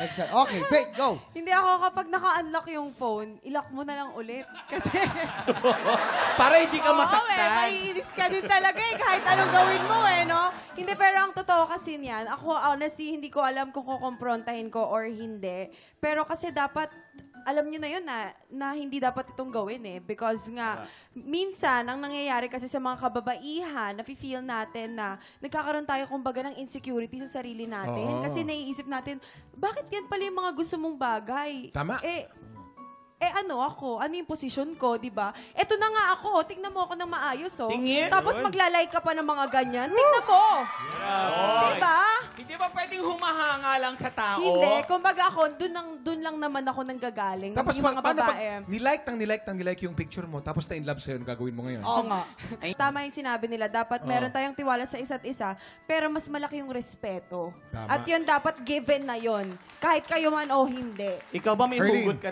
Exactly. Okay, wait, go. Hindi ako kapag naka-unlock yung phone, ilock mo na lang ulit. Kasi... Para hindi ka Oo, masaktan. maiinis ka din talaga kahit anong gawin mo no? Hindi, pero ang totoo kasi niyan, ako honestly, hindi ko alam kung kukomprontahin ko or hindi. Pero kasi dapat, alam nyo na yun na hindi dapat itong gawin Because nga, minsan, ang nangyayari kasi sa mga kababaihan, nafe-feel natin na nagkakaroon tayo kumbaga ng insecurity sa sarili natin. Oo. Kasi naiisip natin, bakit yan pala yung mga gusto mong bagay? Tama. Ano ako? Ano yung posisyon ko, di ba? Eto na nga ako. Tingnan mo ako ng maayos, Tingin. Tapos maglalike ka pa ng mga ganyan. Tingnan mo. Di ba? Hindi ba pwedeng humahanga lang sa tao? Hindi. Kumbaga ako, dun lang naman ako nanggagaling. Tapos yung mga paano babae. pag nilike yung picture mo, tapos na in love sa'yo, gagawin mo ngayon? Oo nga. Tama yung sinabi nila. Dapat meron tayong tiwala sa isa't isa, pero mas malaki yung respeto. Tama. At yun dapat given na yun. Kahit kayo man o hindi. Ikaw ba may Erling. hugot ka rin?